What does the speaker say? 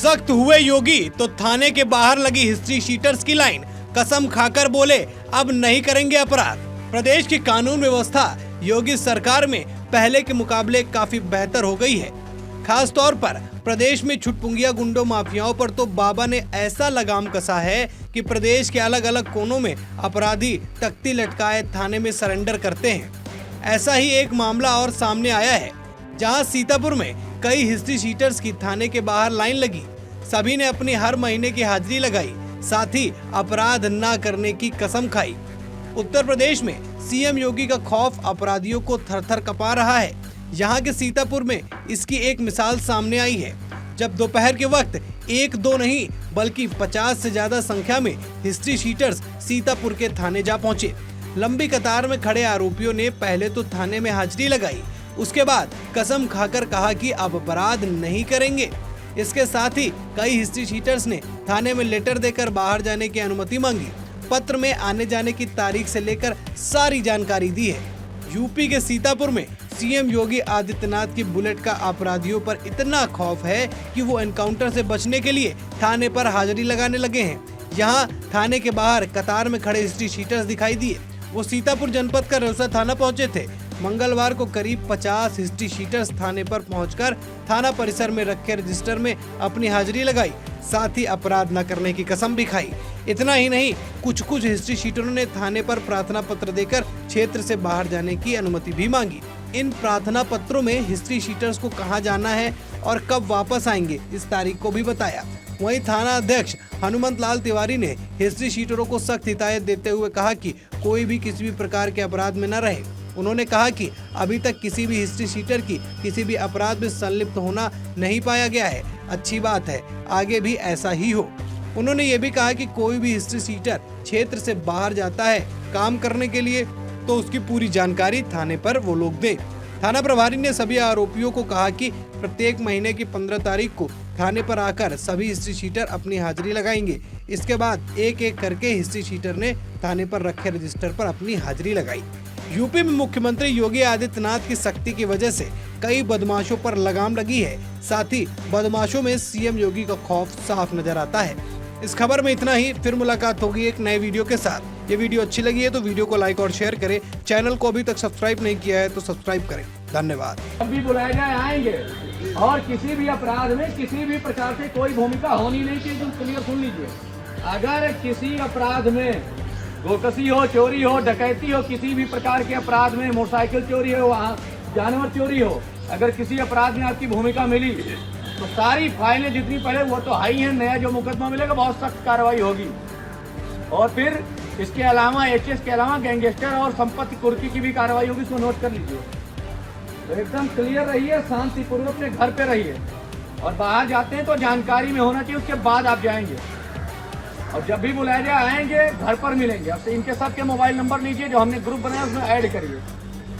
सख्त हुए योगी तो थाने के बाहर लगी हिस्ट्री शीटर्स की लाइन। कसम खाकर बोले अब नहीं करेंगे अपराध। प्रदेश की कानून व्यवस्था योगी सरकार में पहले के मुकाबले काफी बेहतर हो गई है। खास तौर पर प्रदेश में छुटपुंगिया गुंडों माफियाओं पर तो बाबा ने ऐसा लगाम कसा है कि प्रदेश के अलग अलग कोनों में अपराधी तख्ती लटकाए थाने में सरेंडर करते हैं। ऐसा ही एक मामला और सामने आया है, जहां सीतापुर में कई हिस्ट्री शीटर्स की थाने के बाहर लाइन लगी। सभी ने अपनी हर महीने की हाजिरी लगाई, साथ ही अपराध न करने की कसम खाई। उत्तर प्रदेश में सीएम योगी का खौफ अपराधियों को थर-थर कपा रहा है। यहाँ के सीतापुर में इसकी एक मिसाल सामने आई है, जब दोपहर के वक्त एक दो नहीं बल्कि 50 से ज्यादा संख्या में हिस्ट्री शीटर्स सीतापुर के थाने जा पहुंचे। लंबी कतार में खड़े आरोपियों ने पहले तो थाने में हाजिरी लगाई, उसके बाद कसम खाकर कहा कि अब अपराध नहीं करेंगे। इसके साथ ही कई हिस्ट्री शीटर्स ने थाने में लेटर देकर बाहर जाने की अनुमति मांगी। पत्र में आने जाने की तारीख से लेकर सारी जानकारी दी है। यूपी के सीतापुर में सीएम योगी आदित्यनाथ की बुलेट का अपराधियों पर इतना खौफ है कि वो एनकाउंटर से बचने के लिए थाने पर हाजिरी लगाने लगे हैं। यहाँ थाने के बाहर कतार में खड़े हिस्ट्री शीटर्स दिखाई दिए। वो सीतापुर जनपद का रौसा थाना पहुंचे थे। मंगलवार को करीब 50 हिस्ट्री शीटर्स थाने पर पहुंचकर थाना परिसर में रखे रजिस्टर में अपनी हाजिरी लगाई, साथ ही अपराध न करने की कसम भी खाई। इतना ही नहीं, कुछ हिस्ट्री शीटरों ने थाने पर प्रार्थना पत्र देकर क्षेत्र से बाहर जाने की अनुमति भी मांगी। इन प्रार्थना पत्रों में हिस्ट्री शीटर्स को कहां जाना है और कब वापस आएंगे इस तारीख को भी बताया। वहीं थाना अध्यक्ष हनुमंत लाल तिवारी ने हिस्ट्री शीटरों को सख्त हिदायत देते हुए कहा कि कोई भी किसी भी प्रकार के अपराध में न रहे। उन्होंने कहा कि अभी तक किसी भी हिस्ट्री शीटर की किसी भी अपराध में संलिप्त होना नहीं पाया गया है। अच्छी बात है, आगे भी ऐसा ही हो। उन्होंने ये भी कहा कि कोई भी हिस्ट्री शीटर क्षेत्र से बाहर जाता है काम करने के लिए तो उसकी पूरी जानकारी थाने पर वो लोग दें। थाना प्रभारी ने सभी आरोपियों को कहा कि प्रत्येक महीने की 15 तारीख को थाने पर आकर सभी हिस्ट्री शीटर अपनी हाजिरी लगाएंगे। इसके बाद एक एक करके हिस्ट्री शीटर ने थाने पर रखे रजिस्टर पर अपनी हाजिरी लगाई। यूपी में मुख्यमंत्री योगी आदित्यनाथ की सख्ती की वजह से कई बदमाशों पर लगाम लगी है, साथ ही बदमाशों में सीएम योगी का खौफ साफ नजर आता है। इस खबर में इतना ही, फिर मुलाकात होगी एक नए वीडियो के साथ। ये वीडियो अच्छी लगी है तो वीडियो को लाइक और शेयर करें। चैनल को अभी तक सब्सक्राइब नहीं किया है तो सब्सक्राइब करें। धन्यवाद। जब भी बुलाए जाए आएंगे और किसी भी अपराध में किसी भी प्रकार से कोई भूमिका होनी नहीं चाहिए। तुम क्लियर सुन लीजिए, अगर किसी अपराध में गोकसी हो, चोरी हो, डकैती हो, किसी भी प्रकार के अपराध में मोटरसाइकिल चोरी हो, वहाँ जानवर चोरी हो, अगर किसी अपराध में आपकी भूमिका मिली तो सारी फाइलें जितनी पहले वो तो हाई है, नया जो मुकदमा मिलेगा बहुत सख्त कार्रवाई होगी। और फिर इसके अलावा एचएस के अलावा गैंगस्टर और संपत्ति कुर्की की भी कार्रवाई होगी, इसको नोट कर लीजिए। तो एकदम क्लियर रहिए, शांतिपूर्वक अपने घर पे रहिए और बाहर जाते हैं तो जानकारी में होना चाहिए, उसके बाद आप जाएंगे। और जब भी बुलाए जाए आएंगे घर पर मिलेंगे। अब इनके सबके मोबाइल नंबर लीजिए, जो हमने ग्रुप बनाया उसमें ऐड करिए।